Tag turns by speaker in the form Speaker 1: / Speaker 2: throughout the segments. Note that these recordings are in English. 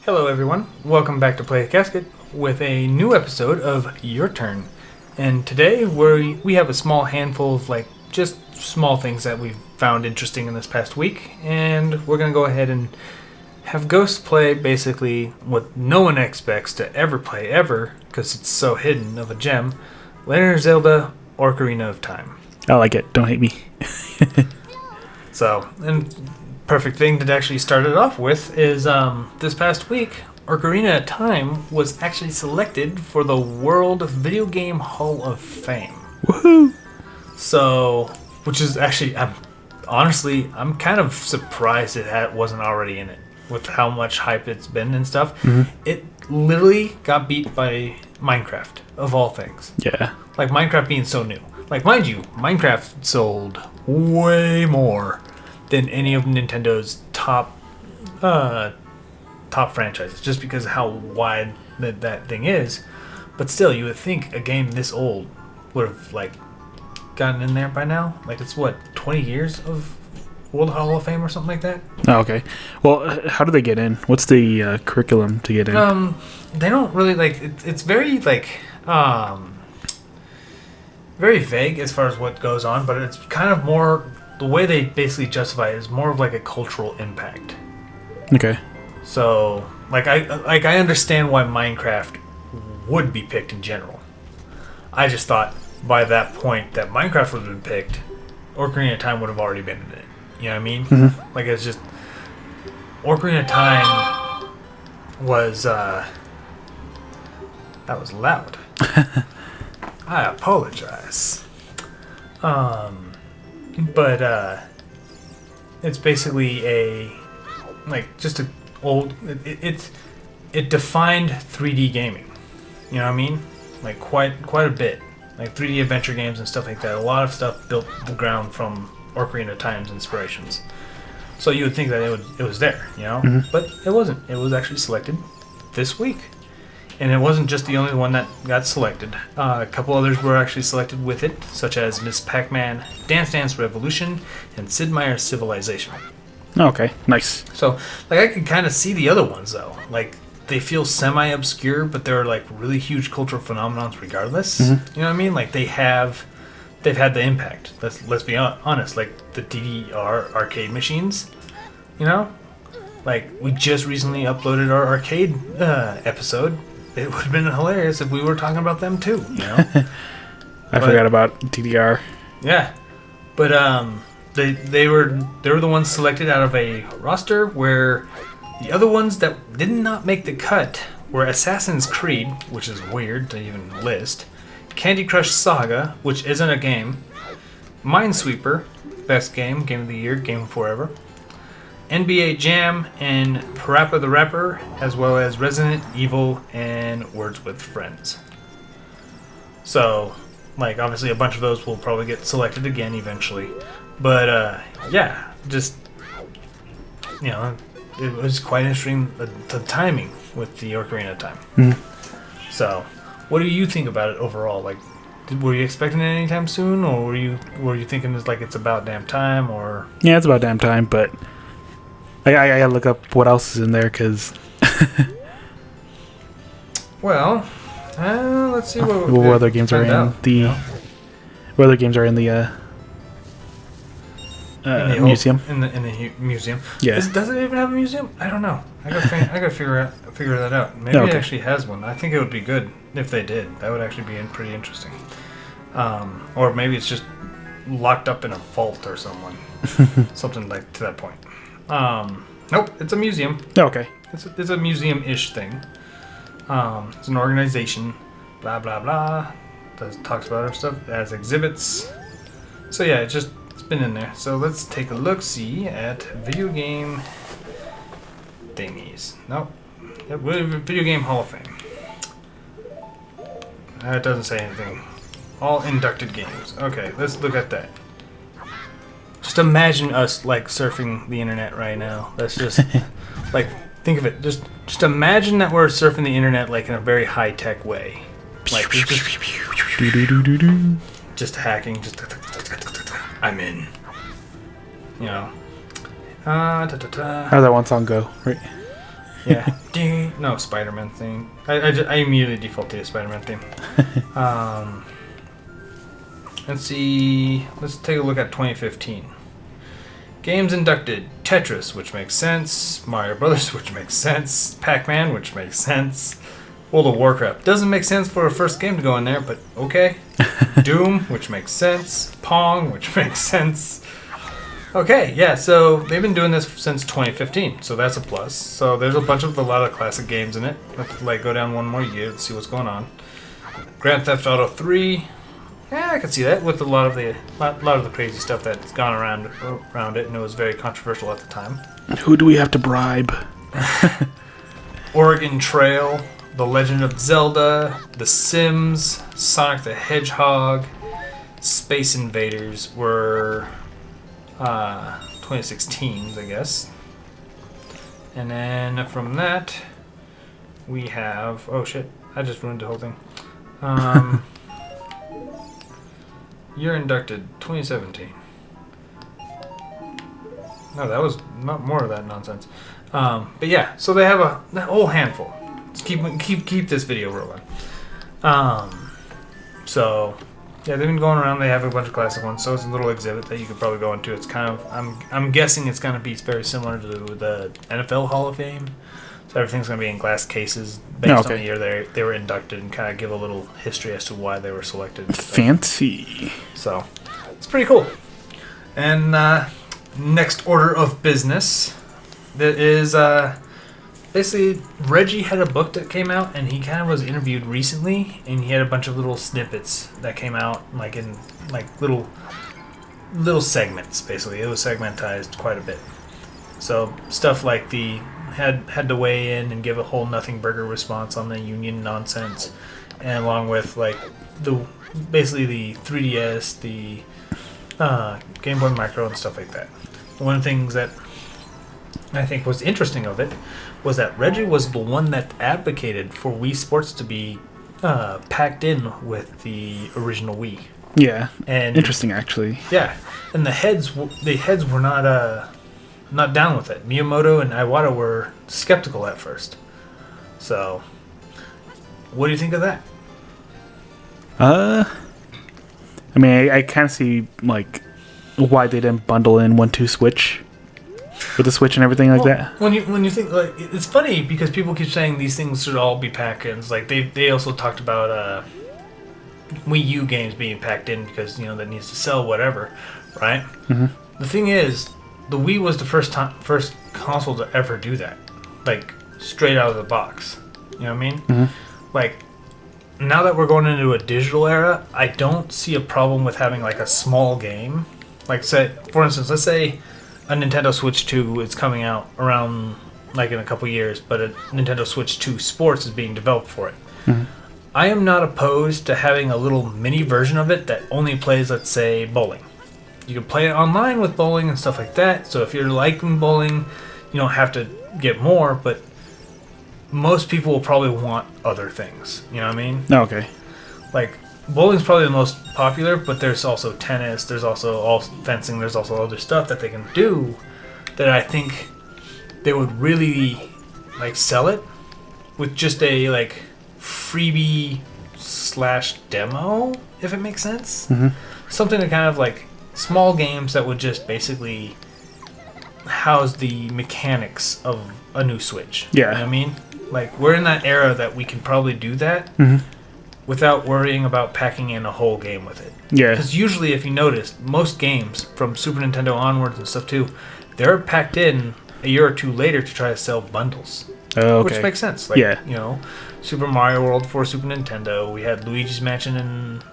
Speaker 1: Hello everyone, welcome back to Play a Casket with a new episode of Your Turn. And today we have a small handful of just small things that we've found interesting in this past week, and we're going to go ahead and have Ghost play basically what no one expects to ever play ever, because it's so hidden of a gem, Legend of Zelda Ocarina of Time.
Speaker 2: I like it, don't hate me.
Speaker 1: So, and perfect thing to actually start it off with is this past week, Ocarina of Time was actually selected for the World Video Game Hall of Fame.
Speaker 2: Woohoo!
Speaker 1: So, which is actually, I'm kind of surprised it wasn't already in it with how much hype it's been and stuff.
Speaker 2: Mm-hmm.
Speaker 1: It literally got beat by Minecraft, of all things.
Speaker 2: Yeah.
Speaker 1: Like Minecraft being so new. Like, mind you, Minecraft sold way more than any of Nintendo's top franchises, just because of how wide that thing is. But still, you would think a game this old would have gotten in there by now. It's what, 20 years of World Hall of Fame or something like that.
Speaker 2: Oh, okay. Well, how do they get in? What's the curriculum to get in?
Speaker 1: They don't really it's very very vague as far as what goes on, but it's kind of more the way they basically justify it is more of a cultural impact.
Speaker 2: Okay.
Speaker 1: So, I understand why Minecraft would be picked in general. I just thought by that point that Minecraft would have been picked, Ocarina of Time would have already been in it. You know what I mean?
Speaker 2: Mm-hmm.
Speaker 1: It's just Ocarina of Time was that was loud. I apologize. But it's basically it defined 3D gaming. You know what I mean? Quite a bit. 3D adventure games and stuff like that. A lot of stuff built the ground from Ocarina of Time's inspirations. So you would think that it was there, you know?
Speaker 2: Mm-hmm.
Speaker 1: But it wasn't. It was actually selected this week. And it wasn't just the only one that got selected. A couple others were actually selected with it, such as Miss Pac-Man, Dance Dance Revolution, and Sid Meier's Civilization.
Speaker 2: Okay, nice.
Speaker 1: So, I could kind of see the other ones, though. They feel semi-obscure, but they're, really huge cultural phenomenons regardless.
Speaker 2: Mm-hmm.
Speaker 1: You know what I mean? They've had the impact. Let's be honest. The DDR arcade machines, you know? We just recently uploaded our arcade episode. It would have been hilarious if we were talking about them too, you know?
Speaker 2: I forgot about DDR.
Speaker 1: Yeah. But they were the ones selected out of a roster where the other ones that did not make the cut were Assassin's Creed, which is weird to even list, Candy Crush Saga, which isn't a game, Minesweeper, best game of the year, game forever, NBA Jam, and Parappa the Rapper, as well as Resident Evil and Words with Friends. So, obviously a bunch of those will probably get selected again eventually. But, yeah, just, it was quite interesting, the timing with the Ocarina of Time.
Speaker 2: Mm-hmm.
Speaker 1: So, what do you think about it overall? Were you expecting it anytime soon, or were you thinking it's about damn time, or...
Speaker 2: Yeah, it's about damn time, but... I gotta look up what else is in there, because...
Speaker 1: Well, let's see what
Speaker 2: other games are in the... What other games are in the museum?
Speaker 1: In the museum.
Speaker 2: Yeah.
Speaker 1: Does it even have a museum? I don't know. I gotta figure that out. Maybe it actually has one. I think it would be good if they did. That would actually be pretty interesting. Or maybe it's just locked up in a vault or something to that point. Nope, it's a museum.
Speaker 2: Okay.
Speaker 1: It's a museum-ish thing. It's an organization. Blah blah blah. Talks about our stuff as exhibits. So yeah, it's been in there. So let's take a look-see at video game thingies. Nope. Yep, Video Game Hall of Fame. It doesn't say anything. All inducted games. Okay, let's look at that. Just imagine us surfing the internet right now. That's just think of it. Just imagine that we're surfing the internet in a very high tech way. Just hacking. I'm in. You know.
Speaker 2: How does that one song go? Right.
Speaker 1: Yeah. No, Spider-Man theme. I immediately default to a Spider-Man theme. Let's see. Let's take a look at 2015. Games inducted: Tetris, which makes sense. Mario Brothers, which makes sense. Pac-Man, which makes sense. World of Warcraft doesn't make sense for a first game to go in there, but okay. Doom, which makes sense. Pong, which makes sense. Okay, yeah, so they've been doing this since 2015, so that's a plus. So there's a lot of classic games in it. Let's go down one more year and see what's going on. Grand Theft Auto 3. Yeah, I can see that with a lot of the crazy stuff that's gone around it, and it was very controversial at the time.
Speaker 2: Who do we have to bribe?
Speaker 1: Oregon Trail, The Legend of Zelda, The Sims, Sonic the Hedgehog, Space Invaders were 2016s, I guess. And then from that, we have... Oh shit, I just ruined the whole thing. Year inducted, 2017. No, that was not more of that nonsense. But yeah, so they have a whole handful. Let's keep this video rolling. So yeah, they've been going around. They have a bunch of classic ones. So it's a little exhibit that you could probably go into. It's kind of I'm guessing it's gonna be very similar to the NFL Hall of Fame. So everything's gonna be in glass cases based on the year they were inducted, and kind of give a little history as to why they were selected.
Speaker 2: Fancy.
Speaker 1: So it's pretty cool. And next order of business, that is basically Reggie had a book that came out, and he kind of was interviewed recently, and he had a bunch of little snippets that came out in little segments. Basically, it was segmentized quite a bit. So stuff like the had to weigh in and give a whole nothing burger response on the union nonsense, and along with basically the 3DS, the Game Boy Micro, and stuff like that. One of the things that I think was interesting of it was that Reggie was the one that advocated for Wii Sports to be packed in with the original Wii.
Speaker 2: Yeah,
Speaker 1: and
Speaker 2: interesting actually.
Speaker 1: Yeah, and the heads were not down with it. Miyamoto and Iwata were skeptical at first. So, what do you think of that?
Speaker 2: I mean, I kind of see why they didn't bundle in 1-2 Switch with the Switch and everything like that.
Speaker 1: When you think it's funny because people keep saying these things should all be pack-ins. They also talked about Wii U games being packed in because that needs to sell whatever, right?
Speaker 2: Mm-hmm.
Speaker 1: The thing is, the Wii was the first console to ever do that, straight out of the box. You know what I mean?
Speaker 2: Mm-hmm.
Speaker 1: Now that we're going into a digital era, I don't see a problem with having a small game. Say, for instance, let's say a Nintendo Switch 2 is coming out around in a couple years, but a Nintendo Switch 2 Sports is being developed for it.
Speaker 2: Mm-hmm.
Speaker 1: I am not opposed to having a little mini version of it that only plays, let's say, bowling. You can play it online with bowling and stuff like that. So if you're liking bowling, you don't have to get more, but most people will probably want other things. You know what I mean?
Speaker 2: Oh, okay.
Speaker 1: Bowling's probably the most popular, but there's also tennis, there's also all fencing, there's also other stuff that they can do that I think they would really sell it with just a freebie / demo, if it makes sense.
Speaker 2: Mm-hmm.
Speaker 1: Something to kind of small games that would just basically house the mechanics of a new Switch.
Speaker 2: Yeah.
Speaker 1: You know what I mean? We're in that era that we can probably do that.
Speaker 2: Mm-hmm.
Speaker 1: Without worrying about packing in a whole game with it.
Speaker 2: Yeah.
Speaker 1: Because usually, if you notice, most games from Super Nintendo onwards and stuff too, they're packed in a year or two later to try to sell bundles.
Speaker 2: Oh, okay.
Speaker 1: Which makes sense. Super Mario World for Super Nintendo. We had Luigi's Mansion and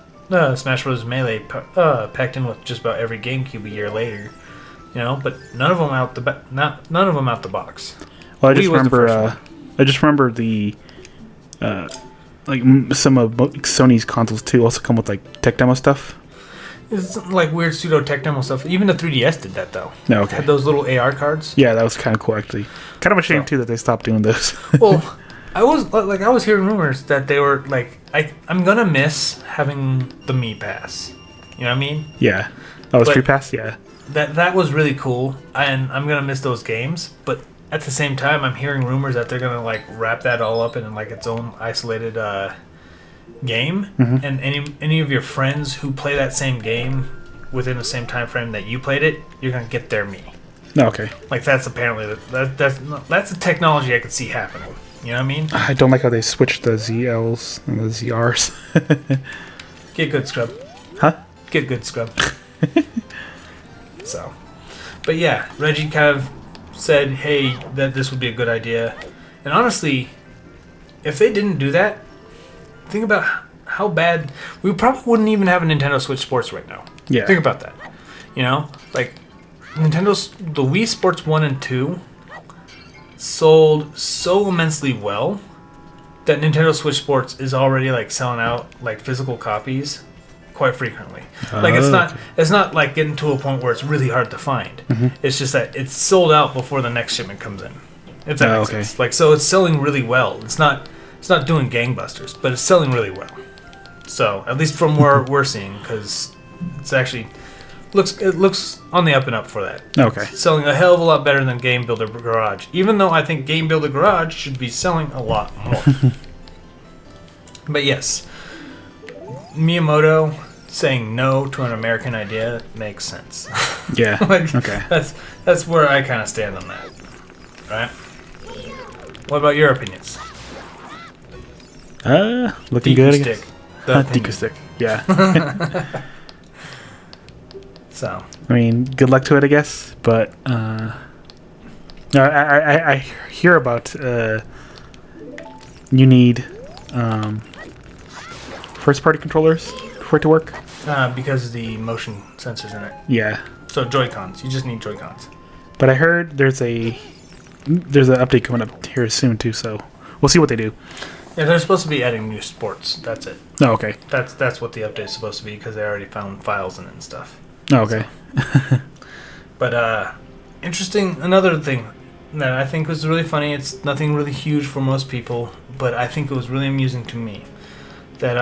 Speaker 1: Smash Bros. Melee packed in with just about every GameCube a year later. But none of them out the box.
Speaker 2: Well, I just remember the some of Sony's consoles too also come with tech demo stuff.
Speaker 1: It's weird pseudo tech demo stuff. Even the 3DS did that though.
Speaker 2: No, okay.
Speaker 1: Had those little AR cards.
Speaker 2: Yeah, that was kind of cool actually. Kind of a shame too that they stopped doing those.
Speaker 1: Well, I was hearing rumors that they were I'm gonna miss having the Me Pass. You know what I mean?
Speaker 2: Yeah. Oh, it's Free Pass. Yeah.
Speaker 1: That was really cool, and I'm gonna miss those games. But at the same time, I'm hearing rumors that they're gonna like wrap that all up in like its own isolated game. And any of your friends who play that same game within the same time frame that you played it, you're gonna get their me.
Speaker 2: Okay.
Speaker 1: Like that's apparently that's a technology I could see happening. You know what I mean?
Speaker 2: I don't like how they switched the ZLs and the ZRs.
Speaker 1: Get good, scrub.
Speaker 2: Huh?
Speaker 1: Get good, scrub. So, but yeah, Reggie kind of said, "Hey, that this would be a good idea." And honestly, if they didn't do that, think about how bad we probably wouldn't even have a Nintendo Switch Sports right now.
Speaker 2: Yeah.
Speaker 1: Think about that. You know, like the Wii Sports 1 and 2 sold so immensely well that Nintendo Switch Sports is already like selling out like physical copies quite frequently. Like it's not like getting to a point where it's really hard to find. It's just that it's sold out before the next shipment comes in. If that makes sense. Like so it's selling really well. It's not doing gangbusters, but it's selling really well. So, at least from where we're seeing, because it's actually looks on the up and up for that.
Speaker 2: Okay.
Speaker 1: It's selling a hell of a lot better than Game Builder Garage, even though I think Game Builder Garage should be selling a lot more. But yes, Miyamoto saying no to an American idea makes sense.
Speaker 2: Yeah.
Speaker 1: Like,
Speaker 2: okay.
Speaker 1: That's where I kind of stand on that. Right? What about your opinions?
Speaker 2: Looking good. I guess.
Speaker 1: Stick.
Speaker 2: Deku stick. Yeah.
Speaker 1: So.
Speaker 2: I mean, good luck to it, I guess. But I hear about you need first-party controllers for it to work.
Speaker 1: Because of the motion sensors in it.
Speaker 2: Yeah.
Speaker 1: So Joy-Cons. You just need Joy-Cons.
Speaker 2: But I heard there's an update coming up here soon too. So we'll see what they do.
Speaker 1: Yeah, they're supposed to be adding new sports. That's it.
Speaker 2: Oh, okay.
Speaker 1: That's what the update's supposed to be because they already found files in it and stuff.
Speaker 2: Oh, okay.
Speaker 1: So. But interesting. Another thing that I think was really funny. It's nothing really huge for most people, but I think it was really amusing to me. That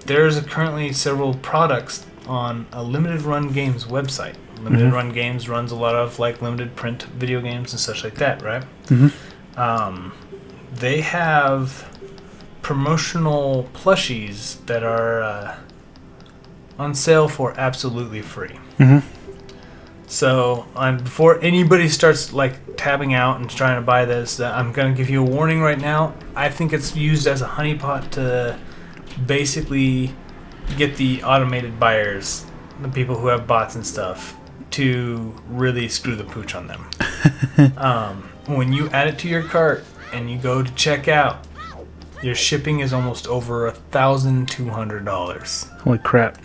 Speaker 1: there's currently several products on a Limited Run Games website. Limited Run Games runs a lot of like limited print video games and such like that, right? They have promotional plushies that are on sale for absolutely free. So before anybody starts like tabbing out and trying to buy this, I'm going to give you a warning right now. I think it's used as a honeypot to basically get the automated buyers, the people who have bots and stuff, to really screw the pooch on them. When you add it to your cart and you go to check out, your shipping is almost over $1,200.
Speaker 2: Holy crap.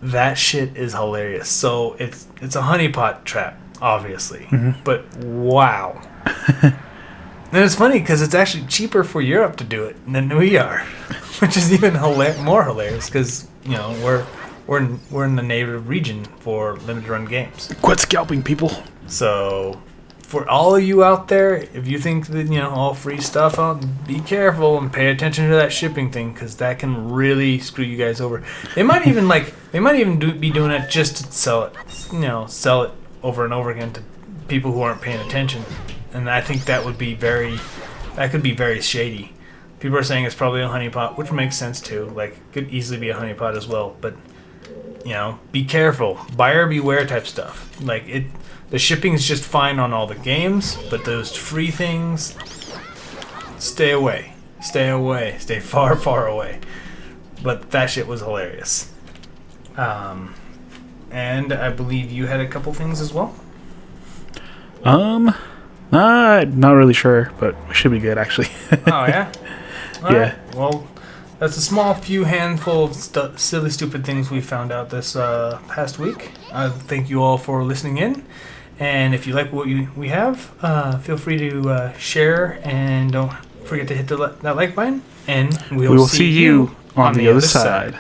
Speaker 1: That shit is hilarious. So it's a honeypot trap, obviously. But wow. And it's funny because it's actually cheaper for Europe to do it than we are, which is even more hilarious because you know we're in the native region for limited run games.
Speaker 2: Quit scalping people.
Speaker 1: So for all of you out there, if you think that all free stuff, be careful and pay attention to that shipping thing because that can really screw you guys over. They might even be doing it just to sell it, sell it over and over again to people who aren't paying attention. And I think that could be very shady. People are saying it's probably a honeypot, which makes sense too. Like, it could easily be a honeypot as well. But, be careful. Buyer beware type stuff. Like, the shipping is just fine on all the games, but those free things, stay away. Stay away. Stay far, far away. But that shit was hilarious. And I believe you had a couple things as well?
Speaker 2: Not really sure, but it should be good actually.
Speaker 1: Oh yeah. All
Speaker 2: yeah.
Speaker 1: Right. Well, that's a small few handful of silly, stupid things we found out this past week. Thank you all for listening in, and if you like what we have, feel free to share and don't forget to hit that like button. And we will see you on the other side.